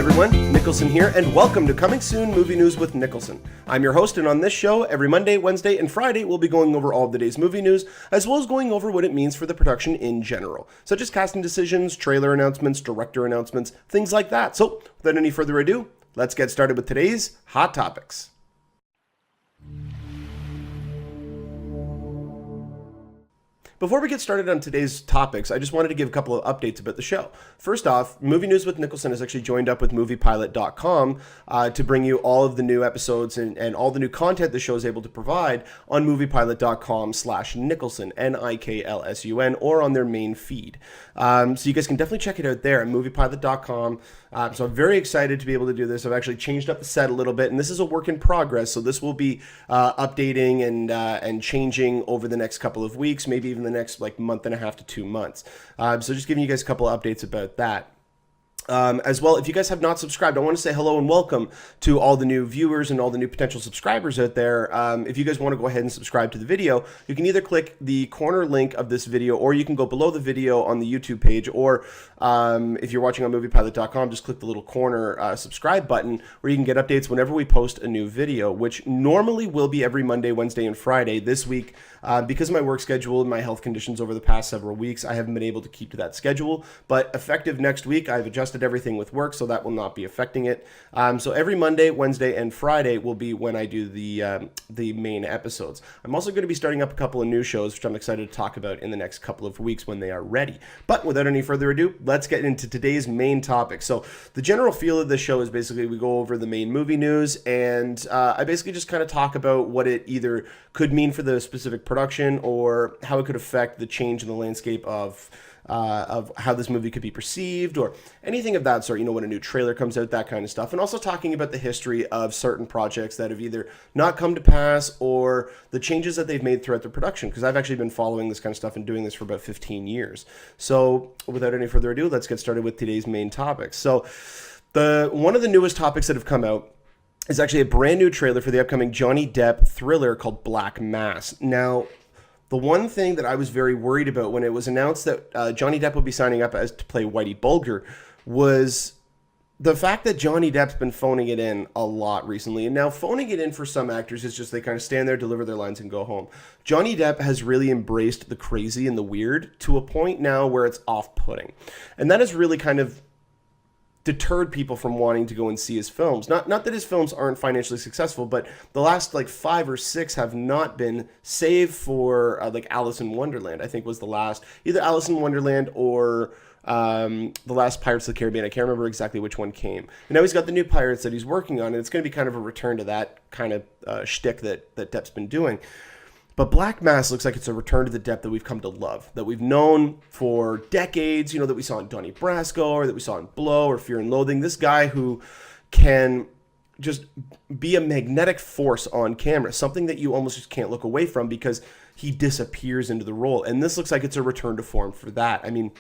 everyone, Niklsun here, and welcome to Coming Soon Movie News with Niklsun. I'm your host, and on this show, every Monday, Wednesday, and Friday, we'll be going over all of the day's movie news, as well as going over what it means for the production in general, such as casting decisions, trailer announcements, director announcements, things like that. So, without any further ado, let's get started with today's Hot Topics. Before we get started on today's topics, I just wanted to give a couple of updates about the show. First off, Movie News with Niklsun has actually joined up with MoviePilot.com to bring you all of the new episodes and all the new content the show is able to provide on MoviePilot.com/Niklsun, Niklsun, or on their main feed. So you guys can definitely check it out there at MoviePilot.com. So I'm very excited to be able to do this. I've actually changed up the set a little bit, and this is a work in progress. So this will be updating and changing over the next couple of weeks, maybe even the next month and a half to 2 months. So just giving you guys a couple of updates about that. As well, if you guys have not subscribed, I want to say hello and welcome to all the new viewers and all the new potential subscribers out there. If you guys want to go ahead and subscribe to the video, you can either click the corner link of this video, or you can go below the video on the YouTube page, or if you're watching on MoviePilot.com, just click the little corner subscribe button, where you can get updates whenever we post a new video, which normally will be every Monday, Wednesday, and Friday. This week, because of my work schedule and my health conditions over the past several weeks, I haven't been able to keep to that schedule, but effective next week, I've adjusted everything with work, so that will not be affecting it. So every Monday, Wednesday, and Friday will be when I do the main episodes. I'm also going to be starting up a couple of new shows, which I'm excited to talk about in the next couple of weeks when they are ready. But without any further ado, let's get into today's main topic. So the general feel of the show is basically we go over the main movie news, and I basically just kind of talk about what it either could mean for the specific production, or how it could affect the change in the landscape of how this movie could be perceived, or anything of that sort, when a new trailer comes out, that kind of stuff. And also talking about the history of certain projects that have either not come to pass, or the changes that they've made throughout the production, because I've actually been following this kind of stuff and doing this for about 15 years. So without any further ado, let's get started with today's main topics. So one of the newest topics that have come out is actually a brand new trailer for the upcoming Johnny Depp thriller called Black Mass. Now, the one thing that I was very worried about when it was announced that Johnny Depp would be signing up to play Whitey Bulger was the fact that Johnny Depp's been phoning it in a lot recently. And now phoning it in for some actors is just they kind of stand there, deliver their lines, and go home. Johnny Depp has really embraced the crazy and the weird to a point now where it's off-putting. And that has really kind of deterred people from wanting to go and see his films. Not that his films aren't financially successful, but the last 5 or 6 have not been, save for Alice in Wonderland, I think was the last, either Alice in Wonderland or the last Pirates of the Caribbean. I can't remember exactly which one came. And now he's got the new Pirates that he's working on, and it's going to be kind of a return to that kind of shtick that Depp's been doing. But Black Mass looks like it's a return to the Depp that we've come to love, that we've known for decades, that we saw in Donnie Brasco, or that we saw in Blow or Fear and Loathing. This guy who can just be a magnetic force on camera, something that you almost just can't look away from because he disappears into the role. And this looks like it's a return to form for that. I mean,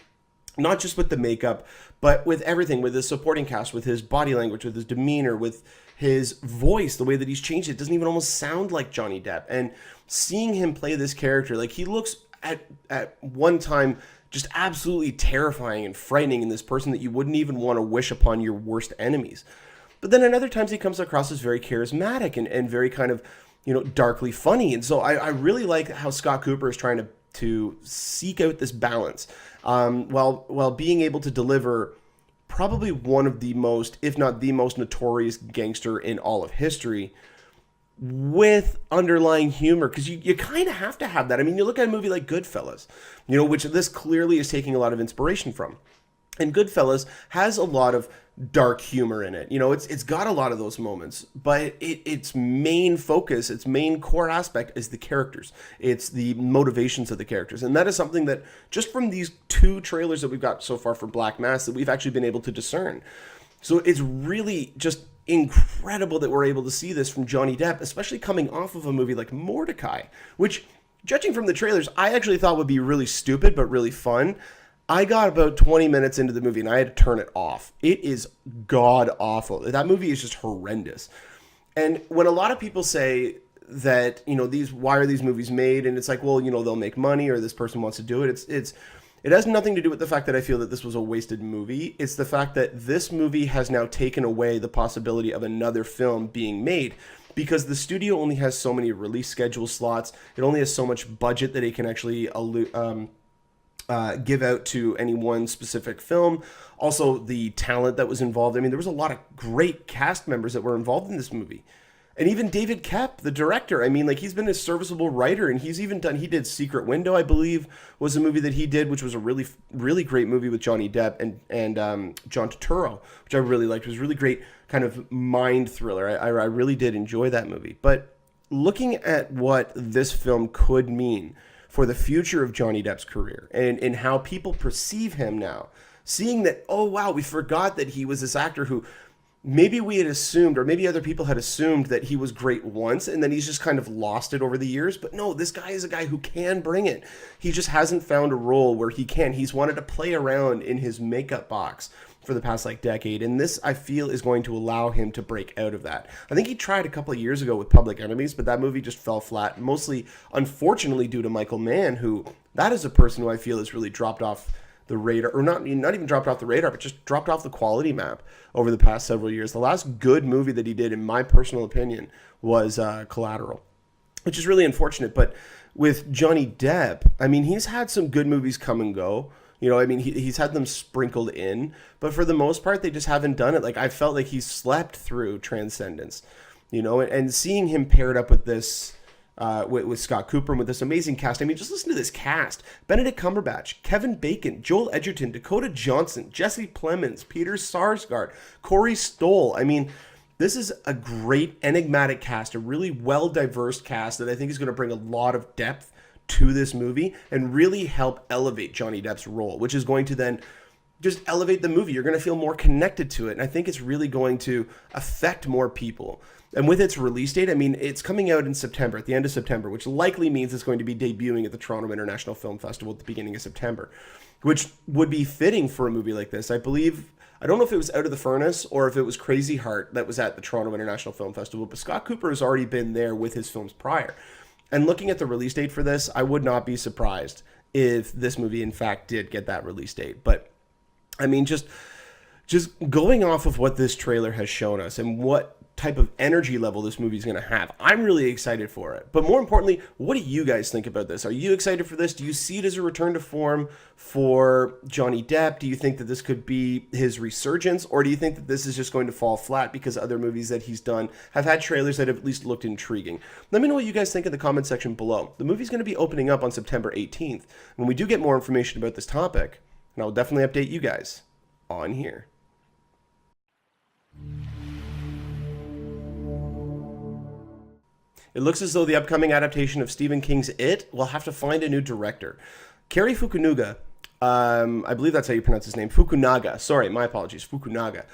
not just with the makeup, but with everything, with his supporting cast, with his body language, with his demeanor, with his voice, the way that he's changed it doesn't even almost sound like Johnny Depp. And seeing him play this character, he looks at one time just absolutely terrifying and frightening, in this person that you wouldn't even want to wish upon your worst enemies. But then at other times he comes across as very charismatic and very kind of, darkly funny. And so I really like how Scott Cooper is trying to seek out this balance, while being able to deliver probably one of the most, if not the most notorious gangster in all of history, with underlying humor, because you kind of have to have that. I mean, you look at a movie like Goodfellas, which this clearly is taking a lot of inspiration from. And Goodfellas has a lot of dark humor in it. It's got a lot of those moments, but its main focus, its main core aspect is the characters. It's the motivations of the characters. And that is something that just from these 2 trailers that we've got so far for Black Mass that we've actually been able to discern. So it's really just incredible that we're able to see this from Johnny Depp, especially coming off of a movie like Mordecai, which, judging from the trailers, I actually thought would be really stupid but really fun. I got about 20 minutes into the movie and I had to turn it off. It is god awful. That movie is just horrendous. And when a lot of people say that, why are these movies made? And it's like, well, they'll make money, or this person wants to do it. It's It has nothing to do with the fact that I feel that this was a wasted movie. It's the fact that this movie has now taken away the possibility of another film being made, because the studio only has so many release schedule slots. It only has so much budget that it can actually give out to any one specific film. Also, the talent that was involved. I mean, there was a lot of great cast members that were involved in this movie. And even David Koepp, the director, I mean, like, he's been a serviceable writer, and he did Secret Window, I believe, was a movie that he did, which was a really, really great movie with Johnny Depp and John Turturro, which I really liked. It was a really great kind of mind thriller. I really did enjoy that movie. But looking at what this film could mean for the future of Johnny Depp's career and how people perceive him now, seeing that, oh, wow, we forgot that he was this actor who maybe we had assumed, or maybe other people had assumed, that he was great once and then he's just kind of lost it over the years. But no, this guy is a guy who can bring it. He just hasn't found a role where he can. He's wanted to play around in his makeup box for the past decade, and this, I feel, is going to allow him to break out of that. I think he tried a couple of years ago with Public Enemies, but that movie just fell flat, mostly, unfortunately, due to Michael Mann, who, that is a person who I feel has really dropped off the radar, or not even dropped off the radar, but just dropped off the quality map over the past several years. The last good movie that he did, in my personal opinion, was Collateral, which is really unfortunate. But with Johnny Depp, I mean, he's had some good movies come and go. You know, I mean, he's had them sprinkled in, but for the most part, they just haven't done it. Like, I felt like he slept through Transcendence, you know, and seeing him paired up with this, with Scott Cooper and with this amazing cast. I mean, just listen to this cast: Benedict Cumberbatch, Kevin Bacon, Joel Edgerton, Dakota Johnson, Jesse Plemons, Peter Sarsgaard, Corey Stoll. I mean, this is a great enigmatic cast, a really well-diverse cast that I think is going to bring a lot of depth to this movie and really help elevate Johnny Depp's role, which is going to then just elevate the movie. You're going to feel more connected to it, and I think it's really going to affect more people. And with its release date, I mean, it's coming out in September, at the end of September, which likely means it's going to be debuting at the Toronto International Film Festival at the beginning of September, which would be fitting for a movie like this. I believe, I don't know if it was Out of the Furnace or if it was Crazy Heart that was at the Toronto International Film Festival, but Scott Cooper has already been there with his films prior. And looking at the release date for this, I would not be surprised if this movie, in fact, did get that release date. But, I mean, just going off of what this trailer has shown us and what type of energy level this movie is going to have, I'm really excited for it. But more importantly, what do you guys think about this? Are you excited for this? Do you see it as a return to form for Johnny Depp? Do you think that this could be his resurgence? Or do you think that this is just going to fall flat because other movies that he's done have had trailers that have at least looked intriguing? Let me know what you guys think in the comment section below. The movie's going to be opening up on September 18th. When we do get more information about this topic, and I'll definitely update you guys on here. It looks as though the upcoming adaptation of Stephen King's It will have to find a new director. Cary Fukunaga, I believe that's how you pronounce his name, Fukunaga, sorry, my apologies, Fukunaga,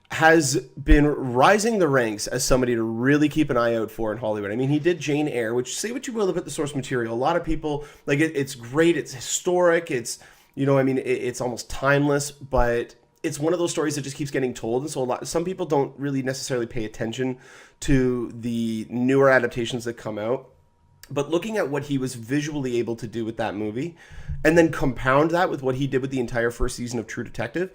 has been rising the ranks as somebody to really keep an eye out for in Hollywood. I mean, he did Jane Eyre, which, say what you will about the source material, a lot of people, like, it's great, it's historic, it's, you know, I mean, it's almost timeless, but it's one of those stories that just keeps getting told, and so some people don't really necessarily pay attention to the newer adaptations that come out. But looking at what he was visually able to do with that movie, and then compound that with what he did with the entire first season of True Detective,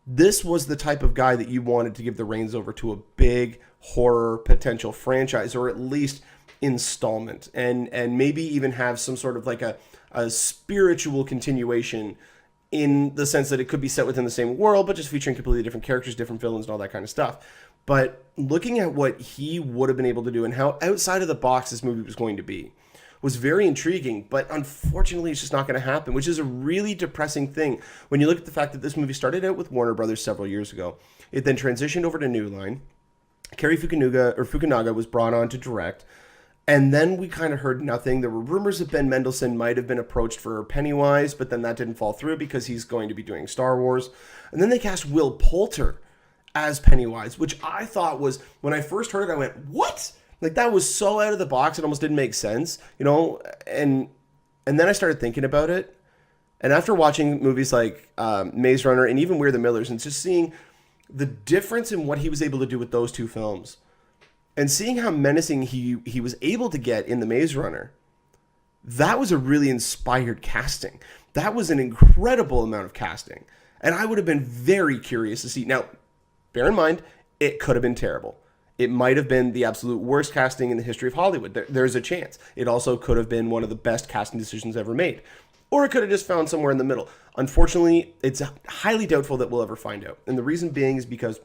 this was the type of guy that you wanted to give the reins over to a big horror potential franchise, or at least installment, and maybe even have some sort of like a spiritual continuation, in the sense that it could be set within the same world, but just featuring completely different characters, different villains, and all that kind of stuff. But looking at what he would have been able to do and how outside of the box this movie was going to be was very intriguing, but unfortunately it's just not going to happen, which is a really depressing thing when you look at the fact that this movie started out with Warner Brothers several years ago. It then transitioned over to New Line. Cary Fukunaga was brought on to direct. And then we kind of heard nothing. There were rumors that Ben Mendelsohn might have been approached for Pennywise, but then that didn't fall through because he's going to be doing Star Wars. And then they cast Will Poulter as Pennywise, which I thought was, when I first heard it, I went, what? Like, that was so out of the box, it almost didn't make sense, you know? And then I started thinking about it. And after watching movies like Maze Runner and even We're the Millers, and just seeing the difference in what he was able to do with those two films, and seeing how menacing he was able to get in The Maze Runner, that was a really inspired casting. that was an incredible amount of casting. And I would have been very curious to see. Now, bear in mind, it could have been terrible. It might have been the absolute worst casting in the history of Hollywood. There's a chance. It also could have been one of the best casting decisions ever made. Or it could have just found somewhere in the middle. Unfortunately, it's highly doubtful that we'll ever find out. And the reason being is because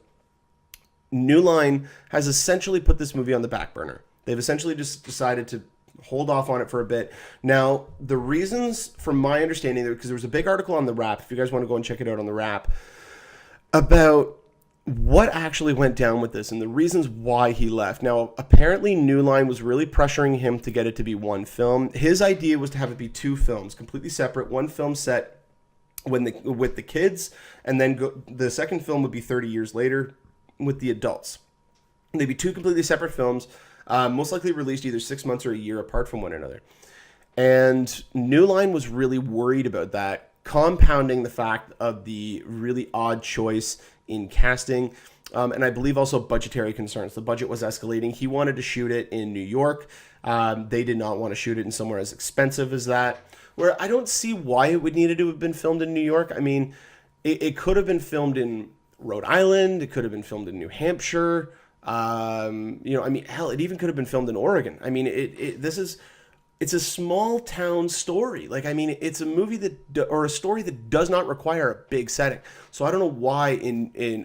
New Line has essentially put this movie on the back burner. They've essentially just decided to hold off on it for a bit. Now, the reasons, from my understanding, because there was a big article on The Wrap, if you guys want to go and check it out on The Wrap, about what actually went down with this and the reasons why he left. Now, apparently New Line was really pressuring him to get it to be one film. His idea was to have it be two films, completely separate. One film set with the kids, and then the second film would be 30 years later with the adults. They'd be two completely separate films, most likely released either 6 months or a year apart from one another. And New Line was really worried about that, compounding the fact of the really odd choice in casting, and I believe also budgetary concerns. The budget was escalating. He wanted to shoot it in New York. They did not want to shoot it in somewhere as expensive as that, where I don't see why it would need to have been filmed in New York. I mean, it could have been filmed in Rhode Island. It could have been filmed in New Hampshire. I mean, hell, it even could have been filmed in Oregon. I mean, it's a small town story. Like, I mean, it's a movie or a story that does not require a big setting. So I don't know why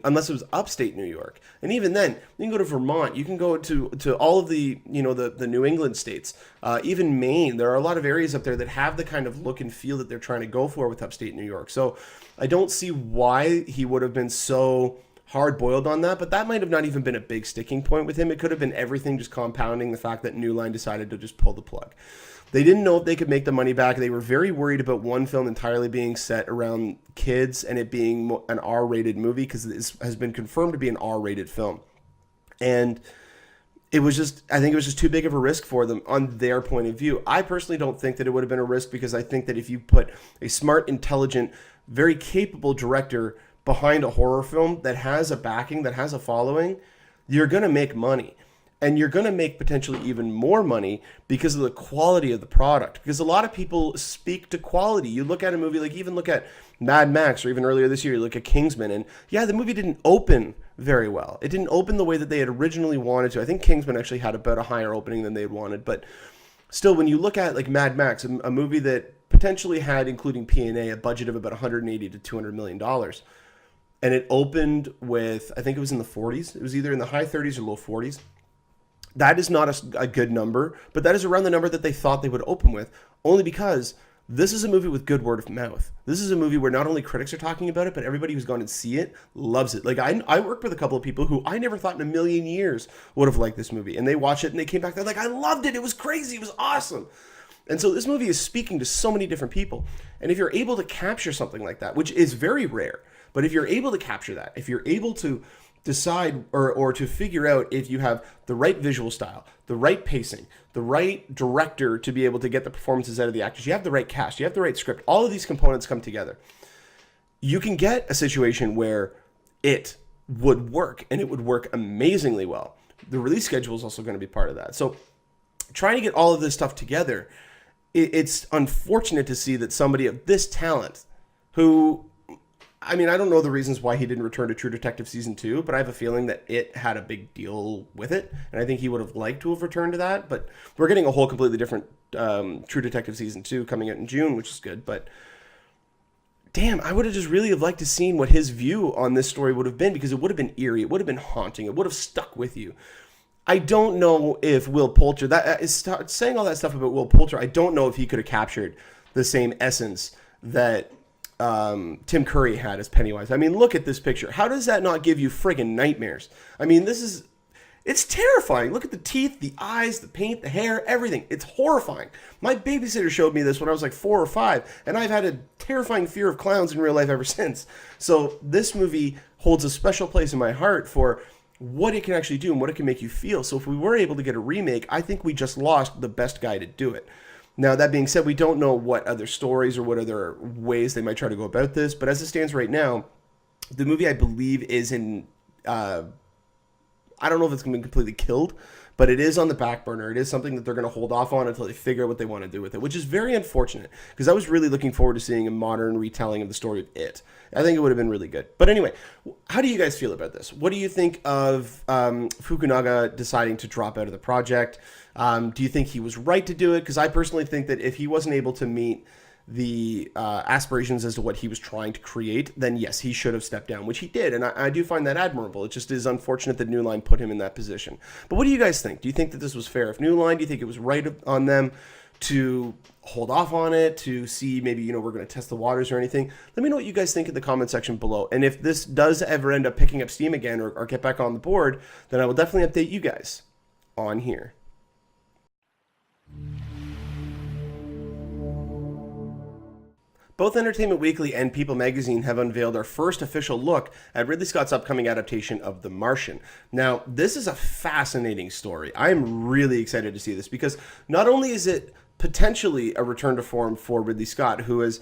unless it was upstate New York. And even then, you can go to Vermont, you can go to all of the New England states, even Maine. There are a lot of areas up there that have the kind of look and feel that they're trying to go for with upstate New York. So I don't see why he would have been so hard-boiled on that, but that might have not even been a big sticking point with him. It could have been everything just compounding the fact that New Line decided to just pull the plug. They didn't know if they could make the money back. They were very worried about one film entirely being set around kids and it being an R-rated movie, because it has been confirmed to be an R-rated film. And I think it was just too big of a risk for them on their point of view. I personally don't think that it would have been a risk, because I think that if you put a smart, intelligent, very capable director behind a horror film that has a backing, that has a following, you're going to make money. And you're going to make potentially even more money because of the quality of the product. Because a lot of people speak to quality. You look at a movie, like even look at Mad Max, or even earlier this year, you look at Kingsman, and yeah, the movie didn't open very well. It didn't open the way that they had originally wanted to. I think Kingsman actually had about a higher opening than they had wanted. But still, when you look at like Mad Max, a movie that potentially had, including P&A, a budget of about $180 to $200 million, and it opened with, I think it was in the 40s. It was either in the high 30s or low 40s. That is not a good number, but that is around the number that they thought they would open with, only because this is a movie with good word of mouth. This is a movie where not only critics are talking about it, but everybody who's gone and see it loves it. Like, I work with a couple of people who I never thought in a million years would have liked this movie, and they watched it and they came back, they're like, I loved it, it was crazy, it was awesome. And so this movie is speaking to so many different people. And if you're able to capture something like that, which is very rare, but if you're able to capture that, if you're able to decide or to figure out if you have the right visual style, the right pacing, the right director to be able to get the performances out of the actors, you have the right cast, you have the right script, all of these components come together, you can get a situation where it would work, and it would work amazingly well. The release schedule is also going to be part of that. So trying to get all of this stuff together, it's unfortunate to see that somebody of this talent, who, I mean, I don't know the reasons why he didn't return to True Detective Season 2, but I have a feeling that it had a big deal with it, and I think he would have liked to have returned to that, but we're getting a whole completely different True Detective Season 2 coming out in June, which is good, but damn, I would have just really have liked to seen what his view on this story would have been, because it would have been eerie, it would have been haunting, it would have stuck with you. I don't know if Will Poulter, that is saying all that stuff about Will Poulter, I don't know if he could have captured the same essence that Tim Curry had as Pennywise. I mean, look at this picture. How does that not give you friggin' nightmares? I mean, it's terrifying. Look at the teeth, the eyes, the paint, the hair, everything. It's horrifying. My babysitter showed me this when I was like 4 or 5, and I've had a terrifying fear of clowns in real life ever since. So this movie holds a special place in my heart for what it can actually do and what it can make you feel. So if we were able to get a remake, I think we just lost the best guy to do it. Now, that being said, we don't know what other stories or what other ways they might try to go about this, but as it stands right now, the movie, I believe, is in, I don't know if it's going to be completely killed, but it is on the back burner. It is something that they're going to hold off on until they figure out what they want to do with it, which is very unfortunate because I was really looking forward to seeing a modern retelling of the story of It. I think it would have been really good. But anyway, how do you guys feel about this? What do you think of Fukunaga deciding to drop out of the project? Do you think he was right to do it? Because I personally think that if he wasn't able to meet the aspirations as to what he was trying to create, then yes, he should have stepped down, which he did. And I do find that admirable. It just is unfortunate that New Line put him in that position. But what do you guys think? Do you think that this was fair? If New Line, do you think it was right on them to hold off on it, to see maybe, we're going to test the waters or anything? Let me know what you guys think in the comment section below. And if this does ever end up picking up steam again or get back on the board, then I will definitely update you guys on here. Both Entertainment Weekly and People Magazine have unveiled our first official look at Ridley Scott's upcoming adaptation of The Martian. Now, this is a fascinating story. I am really excited to see this because not only is it potentially a return to form for Ridley Scott, who is,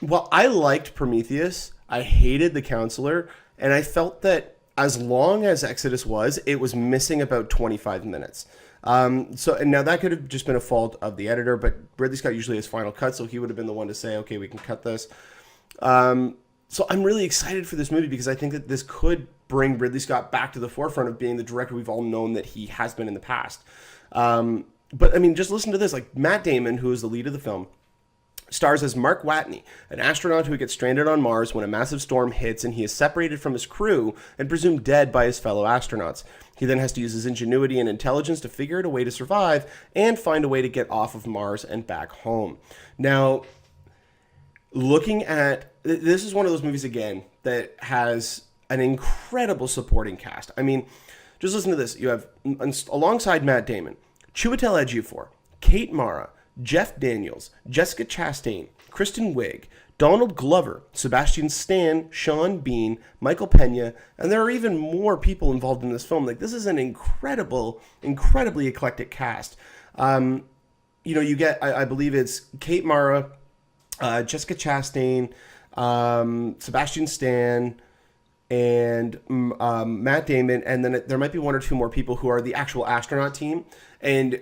well, I liked Prometheus, I hated The Counselor, and I felt that as long as Exodus was, it was missing about 25 minutes. And now that could have just been a fault of the editor, but Ridley Scott usually has final cut, so he would have been the one to say, okay, we can cut this. So I'm really excited for this movie because I think that this could bring Ridley Scott back to the forefront of being the director we've all known that he has been in the past. But I mean, just listen to this. Like Matt Damon, who is the lead of the film, stars as Mark Watney, an astronaut who gets stranded on Mars when a massive storm hits and he is separated from his crew and presumed dead by his fellow astronauts. He then has to use his ingenuity and intelligence to figure out a way to survive and find a way to get off of Mars and back home. Now, looking at, this is one of those movies again that has an incredible supporting cast. I mean, just listen to this. You have, alongside Matt Damon, Chiwetel Ejiofor, Kate Mara, Jeff Daniels, Jessica Chastain, Kristen Wiig, Donald Glover, Sebastian Stan, Sean Bean, Michael Pena, and there are even more people involved in this film. Like, this is an incredibly eclectic cast. You get, I believe it's Kate Mara, Jessica Chastain, Sebastian Stan, and Matt Damon, and then there might be one or two more people who are the actual astronaut team. And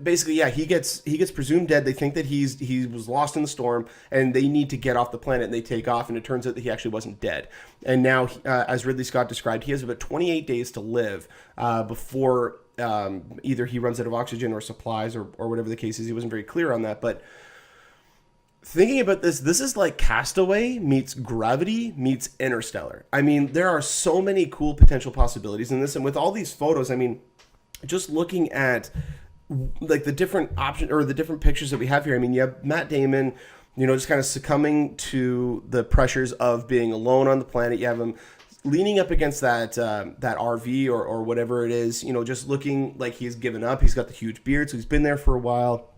basically, yeah, he gets presumed dead. They think that he was lost in the storm, and they need to get off the planet. And they take off, and it turns out that he actually wasn't dead. And now, as Ridley Scott described, he has about 28 days to live before either he runs out of oxygen or supplies or whatever the case is. He wasn't very clear on that, but thinking about this is like Castaway meets Gravity meets Interstellar. I mean, there are so many cool potential possibilities in this, and with all these photos, I mean, just looking at like the different options or the different pictures that we have here. I mean, you have Matt Damon, just kind of succumbing to the pressures of being alone on the planet. You have him leaning up against that RV or whatever it is, just looking like he's given up. He's got the huge beard, so he's been there for a while.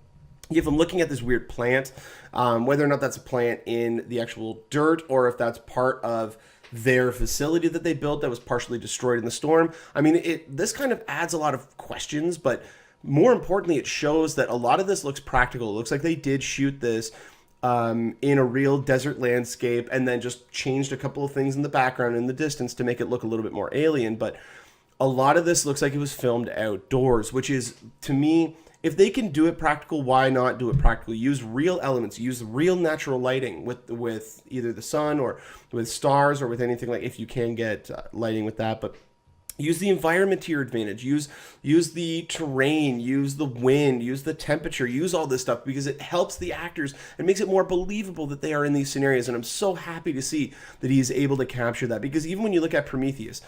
You have him looking at this weird plant, whether or not that's a plant in the actual dirt or if that's part of their facility that they built that was partially destroyed in the storm. I mean, this kind of adds a lot of questions, but more importantly, it shows that a lot of this looks practical. It looks like they did shoot this in a real desert landscape and then just changed a couple of things in the background in the distance to make it look a little bit more alien. But a lot of this looks like it was filmed outdoors, which is, to me, if they can do it practical, why not do it practical? Use real elements, use real natural lighting with either the sun or with stars or with anything, like if you can get lighting with that. But use the environment to your advantage. Use the terrain, use the wind, use the temperature, use all this stuff because it helps the actors and makes it more believable that they are in these scenarios. And I'm so happy to see that he's able to capture that, because even when you look at Prometheus,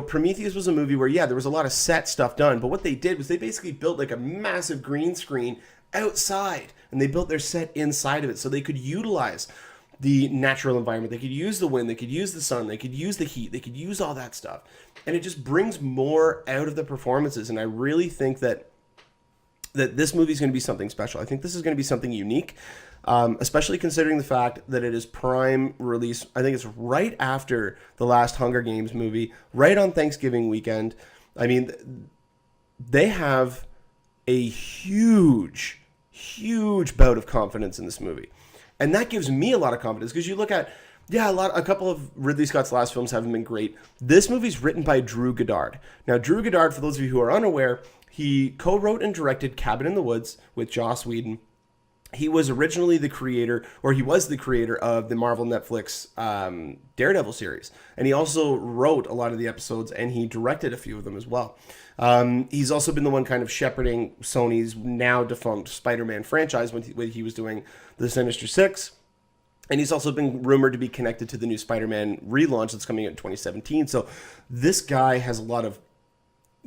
Prometheus was a movie where, yeah, there was a lot of set stuff done, but what they did was they basically built like a massive green screen outside, and they built their set inside of it so they could utilize the natural environment. They could use the wind, they could use the sun, they could use the heat, they could use all that stuff. And it just brings more out of the performances. And I really think that this movie is going to be something special. I think this is going to be something unique, especially considering the fact that it is prime release. I think it's right after the last Hunger Games movie, right on Thanksgiving weekend. I mean, they have a huge bout of confidence in this movie. And that gives me a lot of confidence, because you look at Yeah, a couple of Ridley Scott's last films haven't been great. This movie's written by Drew Goddard. Now, Drew Goddard, for those of you who are unaware, he co-wrote and directed Cabin in the Woods with Joss Whedon. He was originally the creator, or he was the creator of the Marvel Netflix Daredevil series. And he also wrote a lot of the episodes, and he directed a few of them as well. He's also been the one kind of shepherding Sony's now defunct Spider-Man franchise when he was doing the Sinister Six. And he's also been rumored to be connected to the new Spider-Man relaunch that's coming out in 2017. So this guy has a lot of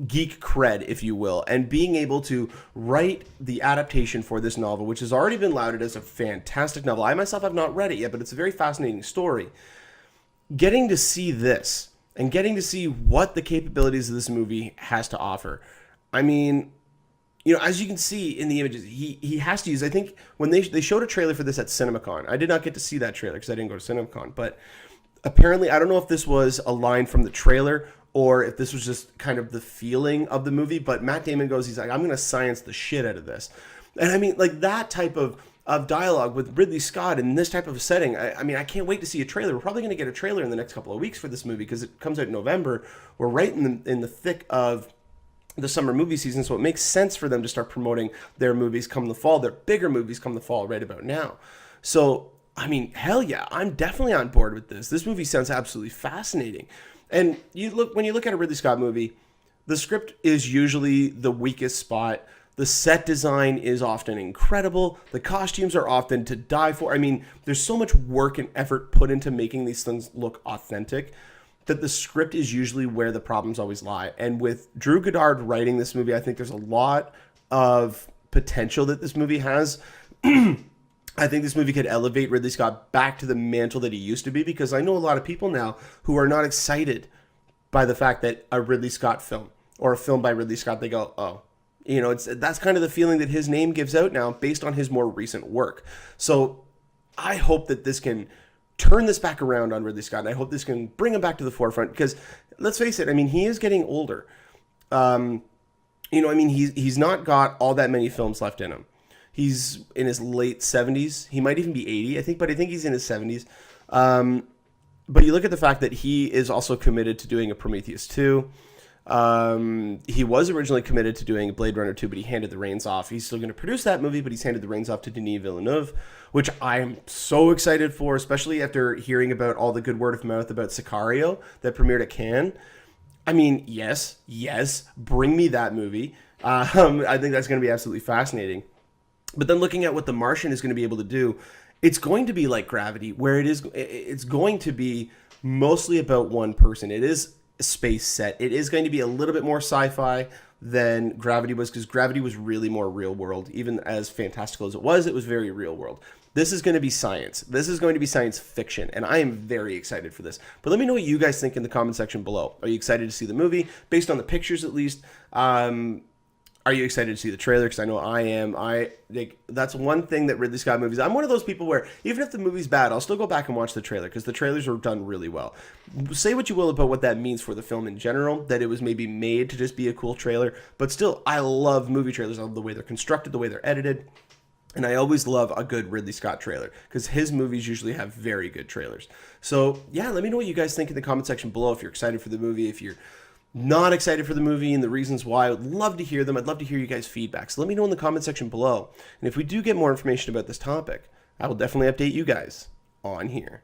geek cred, if you will, and being able to write the adaptation for this novel, which has already been lauded as a fantastic novel. I myself have not read it yet, but it's a very fascinating story. Getting to see this and getting to see what the capabilities of this movie has to offer. I mean, you know, as you can see in the images, he has to use, I think, when they showed a trailer for this at CinemaCon. I did not get to see that trailer because I didn't go to CinemaCon, but apparently, I don't know if this was a line from the trailer or if this was just kind of the feeling of the movie, but Matt Damon goes, he's like, I'm going to science the shit out of this. And I mean, like that type of dialogue with Ridley Scott in this type of setting, I mean, I can't wait to see a trailer. We're probably going to get a trailer in the next couple of weeks for this movie because it comes out in November. We're right in the thick of the summer movie season, so it makes sense for them to start promoting their movies come the fall, their bigger movies come the fall right about now. So, I mean, hell yeah, I'm definitely on board with this. This movie sounds absolutely fascinating. And when you look at a Ridley Scott movie, the script is usually the weakest spot. The set design is often incredible. The costumes are often to die for. I mean, there's so much work and effort put into making these things look authentic that the script is usually where the problems always lie. And with Drew Goddard writing this movie, I think there's a lot of potential that this movie has. I think this movie could elevate Ridley Scott back to the mantle that he used to be, because I know a lot of people now who are not excited by the fact that a Ridley Scott film or a film by Ridley Scott, they go, oh, you know, that's kind of the feeling that his name gives out now based on his more recent work. So I hope that this can turn this back around on Ridley Scott, and I hope this can bring him back to the forefront, because let's face it, I mean, he is getting older. You know, I mean, he's not got all that many films left in him. He's in his late 70s. He might even be 80, I think, but I think he's in his 70s. But you look at the fact that he is also committed to doing a Prometheus 2. He was originally committed to doing Blade Runner 2, but he handed the reins off. He's still going to produce that movie, but he's handed the reins off to Denis Villeneuve, which I am so excited for, especially after hearing about all the good word of mouth about Sicario that premiered at Cannes. I mean, yes, bring me that movie. I think that's going to be absolutely fascinating. But then looking at what The Martian is going to be able to do, it's going to be like Gravity, where it's going to be mostly about one person. It is a space set. It is going to be a little bit more sci-fi than Gravity was, because Gravity was really more real world. Even as fantastical as it was very real world. This is going to be science. This is going to be science fiction, and I am very excited for this. But let me know what you guys think in the comment section below. Are you excited to see the movie, based on the pictures at least? Are you excited to see the trailer? Because I know I am. That's one thing that Ridley Scott movies, I'm one of those people where even if the movie's bad, I'll still go back and watch the trailer, because the trailers are done really well. Say what you will about what that means for the film in general, that it was maybe made to just be a cool trailer, but still, I love movie trailers. I love the way they're constructed, the way they're edited. And I always love a good Ridley Scott trailer, because his movies usually have very good trailers. So yeah, let me know what you guys think in the comment section below. If you're excited for the movie, if you're not excited for the movie, and the reasons why. I would love to hear them. I'd love to hear you guys' feedback. So let me know in the comment section below. And if we do get more information about this topic, I will definitely update you guys on here.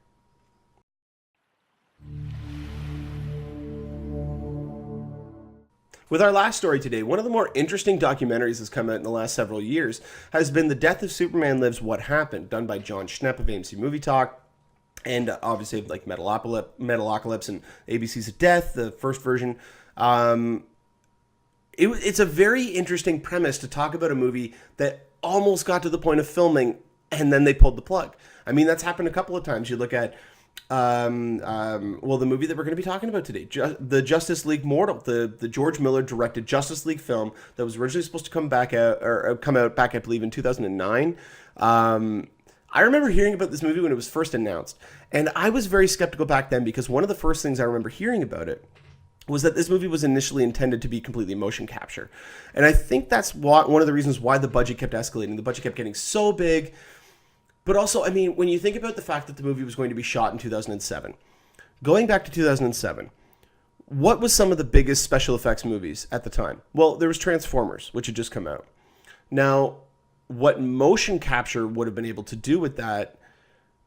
With our last story today, one of the more interesting documentaries that's come out in the last several years has been The Death of Superman Lives: What Happened, done by John Schnepp of AMC Movie Talk. And obviously, like Metalocalypse and ABC's of Death, the first version. It's a very interesting premise to talk about a movie that almost got to the point of filming and then they pulled the plug. I mean, that's happened a couple of times. You look at, the movie that we're going to be talking about today, the Justice League Mortal, the George Miller directed Justice League film that was originally supposed to come out back, I believe, in 2009. I remember hearing about this movie when it was first announced, and I was very skeptical back then, because one of the first things I remember hearing about it was that this movie was initially intended to be completely motion capture. And I think that's one of the reasons why the budget kept escalating. The budget kept getting so big. But also, I mean, when you think about the fact that the movie was going to be shot in 2007, going back to 2007, what was some of the biggest special effects movies at the time? Well, there was Transformers, which had just come out. Now, what motion capture would have been able to do with that,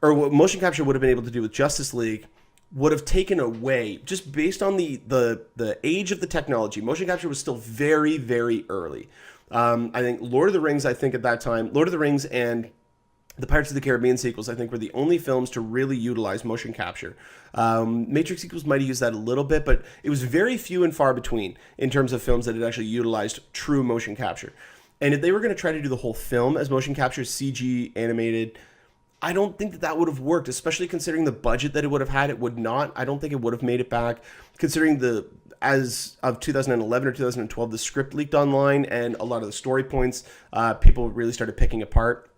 or what motion capture would have been able to do with Justice League, would have taken away, just based on the age of the technology. Motion capture was still very, very early. I think Lord of the Rings, I think at that time, Lord of the Rings and the Pirates of the Caribbean sequels, I think, were the only films to really utilize motion capture. Matrix sequels might have used that a little bit, but it was very few and far between in terms of films that had actually utilized true motion capture. And if they were going to try to do the whole film as motion capture, CG animated, I don't think that that would have worked, especially considering the budget that it would have had. It would not. I don't think it would have made it back. Considering as of 2011 or 2012, the script leaked online and a lot of the story points, people really started picking apart.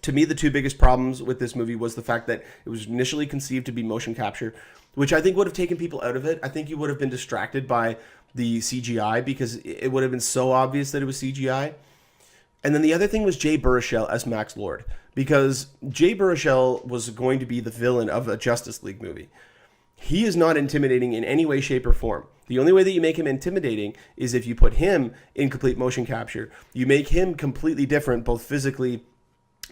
To me, the two biggest problems with this movie was the fact that it was initially conceived to be motion capture, which I think would have taken people out of it. I think you would have been distracted by the CGI because it would have been so obvious that it was CGI. And then the other thing was Jay Baruchel as Max Lord, because Jay Baruchel was going to be the villain of a Justice League movie. He is not intimidating in any way, shape, or form. The only way that you make him intimidating is if you put him in complete motion capture. You make him completely different, both physically,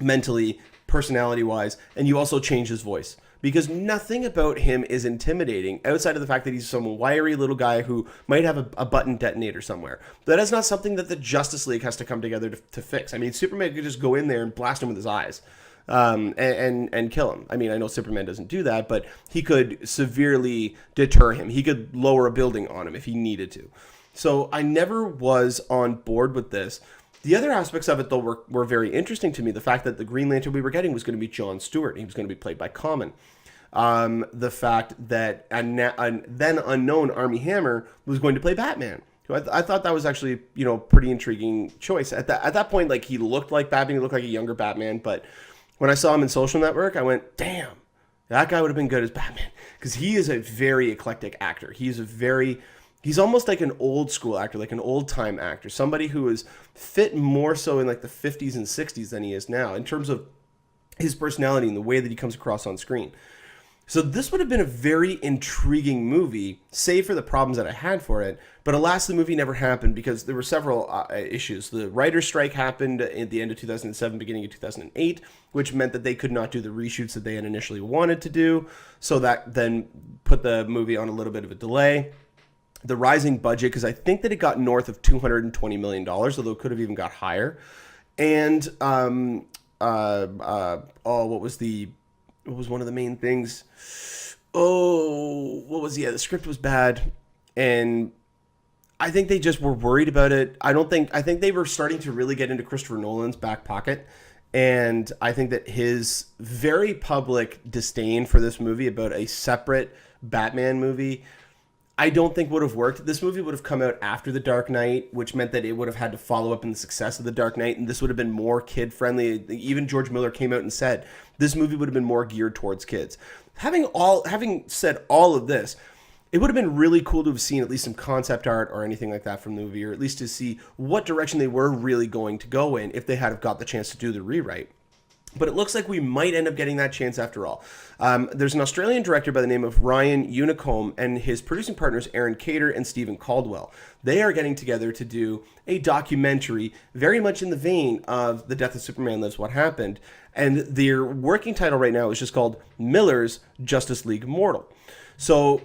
mentally, personality-wise, and you also change his voice. Because nothing about him is intimidating outside of the fact that he's some wiry little guy who might have a button detonator somewhere. That is not something that the Justice League has to come together to fix. I mean, Superman could just go in there and blast him with his eyes and kill him. I mean, I know Superman doesn't do that, but he could severely deter him. He could lower a building on him if he needed to. So I never was on board with this. The other aspects of it, though, were very interesting to me. The fact that the Green Lantern we were getting was going to be Jon Stewart. He was going to be played by Common. The fact that a then unknown Armie Hammer was going to play Batman. So I thought that was actually, pretty intriguing choice. At that point, like, he looked like Batman. He looked like a younger Batman. But when I saw him in Social Network, I went, damn, that guy would have been good as Batman. Because he is a very eclectic actor. He's almost like an old school actor, like an old time actor, somebody who is fit more so in like the 50s and 60s than he is now in terms of his personality and the way that he comes across on screen. So this would have been a very intriguing movie, save for the problems that I had for it. But alas, the movie never happened because there were several issues. The writer's strike happened at the end of 2007, beginning of 2008, which meant that they could not do the reshoots that they had initially wanted to do. So that then put the movie on a little bit of a delay. The rising budget, because I think that it got north of $220 million, although it could have even got higher. And what was one of the main things? The script was bad, and I think they just were worried about it. I think they were starting to really get into Christopher Nolan's back pocket, and I think that his very public disdain for this movie about a separate Batman movie, I don't think would have worked. This movie would have come out after The Dark Knight, which meant that it would have had to follow up in the success of The Dark Knight, and this would have been more kid-friendly. Even George Miller came out and said this movie would have been more geared towards kids. Having said all of this, it would have been really cool to have seen at least some concept art or anything like that from the movie, or at least to see what direction they were really going to go in if they had have got the chance to do the rewrite. But it looks like we might end up getting that chance after all. There's an Australian director by the name of Ryan Unicombe and his producing partners Aaron Cater and Stephen Caldwell. They are getting together to do a documentary very much in the vein of The Death of Superman Lives What Happened. And their working title right now is just called Miller's Justice League Immortal. So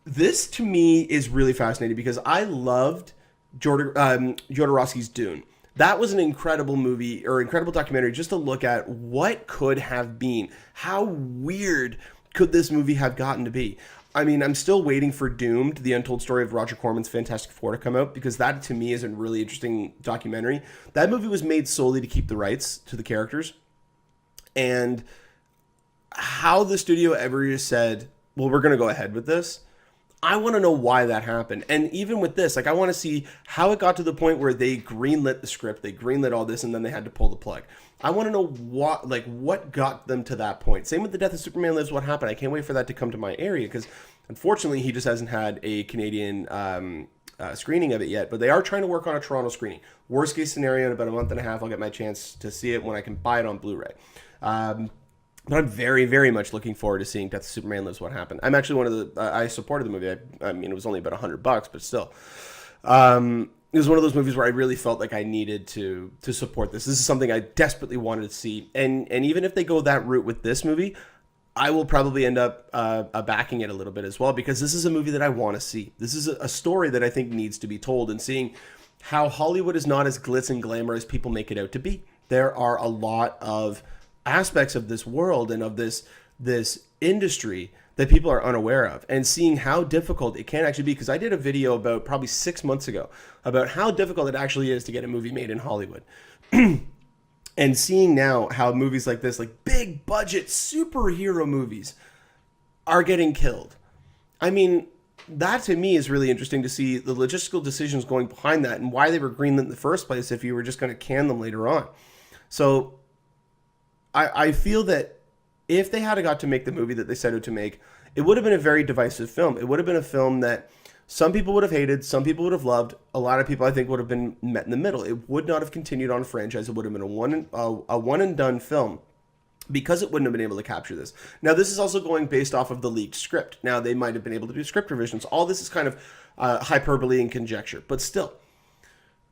this to me is really fascinating because I loved Jodorowsky's Dune. That was an incredible movie or incredible documentary just to look at what could have been. How weird could this movie have gotten to be? I mean, I'm still waiting for Doomed, the untold story of Roger Corman's Fantastic Four to come out because that to me is a really interesting documentary. That movie was made solely to keep the rights to the characters. And how the studio ever just said, well, we're going to go ahead with this. I want to know why that happened. And even with this, I want to see how it got to the point where they greenlit the script, they greenlit all this, and then they had to pull the plug. I want to know what got them to that point. Same with The Death of Superman Lives What Happened. I can't wait for that to come to my area because unfortunately he just hasn't had a Canadian screening of it yet. But they are trying to work on a Toronto screening. Worst case scenario, in about a month and a half, I'll get my chance to see it when I can buy it on Blu-ray. But I'm very, very much looking forward to seeing Death of Superman Lives What Happened. I'm actually one of the... I supported the movie. I mean, it was only about $100, but still. It was one of those movies where I really felt like I needed to support this. This is something I desperately wanted to see. And even if they go that route with this movie, I will probably end up backing it a little bit as well, because this is a movie that I want to see. This is a story that I think needs to be told, and seeing how Hollywood is not as glitz and glamour as people make it out to be. There are a lot of aspects of this world and of this industry that people are unaware of, and seeing how difficult it can actually be. Because I did a video about probably 6 months ago about how difficult it actually is to get a movie made in Hollywood. And seeing now how movies like this, like big budget superhero movies, are getting killed. I mean, that to me is really interesting to see the logistical decisions going behind that, and why they were greenlit in the first place if you were just going to can them later on. So I feel that if they had got to make the movie that they set out to make, it would have been a very divisive film. It would have been a film that some people would have hated, some people would have loved. A lot of people, I think, would have been met in the middle. It would not have continued on a franchise. It would have been a one and done film, because it wouldn't have been able to capture this. Now, this is also going based off of the leaked script. Now, they might have been able to do script revisions. All this is kind of hyperbole and conjecture. But still,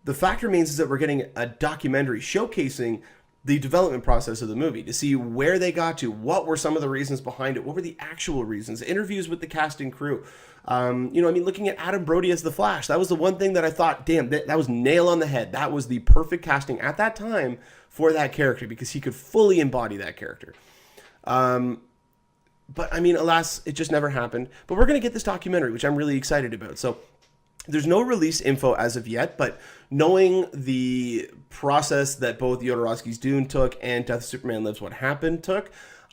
the fact remains is that we're getting a documentary showcasing the development process of the movie, to see where they got to, what were some of the reasons behind it, what were the actual reasons, interviews with the cast and crew. Looking at Adam Brody as the Flash, that was the one thing that I thought, damn, that was nail on the head. That was the perfect casting at that time for that character, because he could fully embody that character. But I mean, alas, it just never happened. But we're going to get this documentary, which I'm really excited about. So there's no release info as of yet, but knowing the process that both Jodorowsky's Dune took and Death of Superman Lives What Happened took,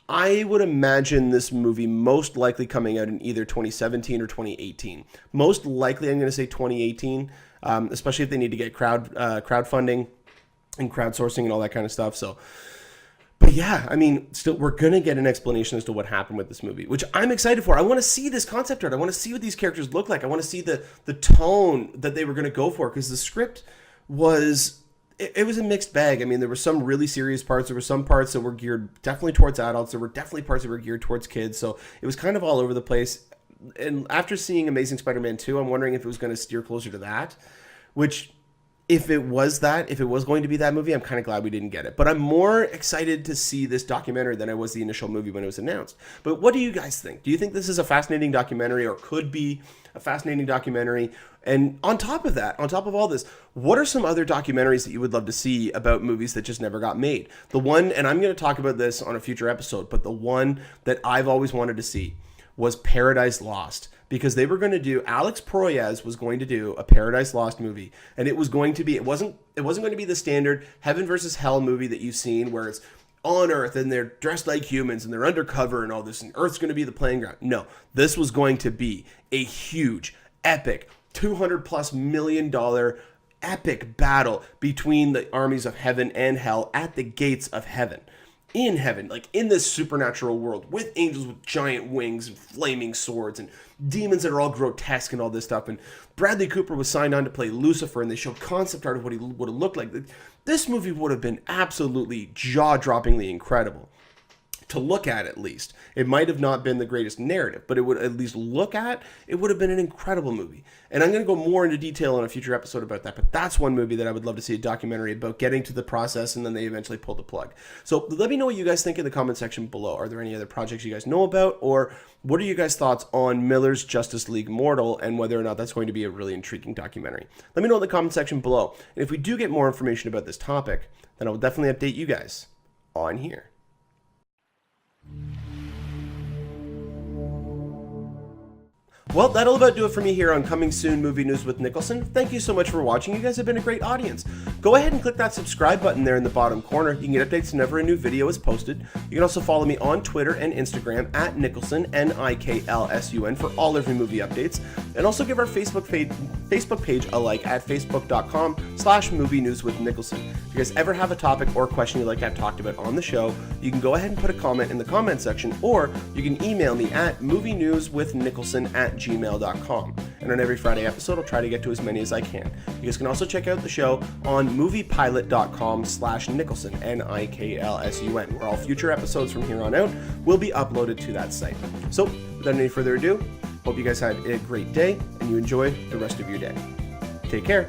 I would imagine this movie most likely coming out in either 2017 or 2018. Most likely, I'm going to say 2018, especially if they need to get crowdfunding and crowdsourcing and all that kind of stuff. So, but yeah, I mean, still, we're going to get an explanation as to what happened with this movie, which I'm excited for. I want to see this concept art. I want to see what these characters look like. I want to see the tone that they were going to go for, because the script was... It was a mixed bag. I mean, there were some really serious parts. There were some parts that were geared definitely towards adults. There were definitely parts that were geared towards kids. So it was kind of all over the place. And after seeing Amazing Spider-Man 2, I'm wondering if it was going to steer closer to that, which... If it was going to be that movie, I'm kind of glad we didn't get it. But I'm more excited to see this documentary than I was the initial movie when it was announced. But what do you guys think? Do you think this is a fascinating documentary, or could be a fascinating documentary? And on top of that, on top of all this, what are some other documentaries that you would love to see about movies that just never got made? The one, and I'm going to talk about this on a future episode, but the one that I've always wanted to see was Paradise Lost. Because they were going to do, Alex Proyas was going to do a Paradise Lost movie, and it was going to be, it wasn't going to be the standard heaven versus hell movie that you've seen, where it's on Earth and they're dressed like humans and they're undercover and all this, and Earth's going to be the playing ground. No, this was going to be a huge, epic, $200+ million epic battle between the armies of heaven and hell at the gates of heaven. In heaven, like in this supernatural world, with angels with giant wings and flaming swords and demons that are all grotesque and all this stuff. And Bradley Cooper was signed on to play Lucifer, and they showed concept art of what he would have looked like. This movie would have been absolutely jaw-droppingly incredible to look at least. It might have not been the greatest narrative, but it would at least look at, it would have been an incredible movie. And I'm going to go more into detail in a future episode about that, but that's one movie that I would love to see a documentary about, getting to the process and then they eventually pull the plug. So let me know what you guys think in the comment section below. Are there any other projects you guys know about, or what are you guys' thoughts on Miller's Justice League Mortal and whether or not that's going to be a really intriguing documentary? Let me know in the comment section below. And if we do get more information about this topic, then I will definitely update you guys on here. Well, that'll about do it for me here on Coming Soon Movie News with Niklsun. Thank you so much for watching. You guys have been a great audience. Go ahead and click that subscribe button there in the bottom corner. You can get updates whenever a new video is posted. You can also follow me on Twitter and Instagram at Niklsun, Niklsun, for all of your movie updates. And also give our Facebook page a like at facebook.com/movie news with Niklsun. If you guys ever have a topic or question you'd like to have talked about on the show, you can go ahead and put a comment in the comment section, or you can email me at movienewswithniklsun@gmail.com. And on every Friday episode, I'll try to get to as many as I can. You guys can also check out the show on moviepilot.com/Niklsun, Niklsun, where all future episodes from here on out will be uploaded to that site. So, without any further ado, hope you guys had a great day and you enjoy the rest of your day. Take care.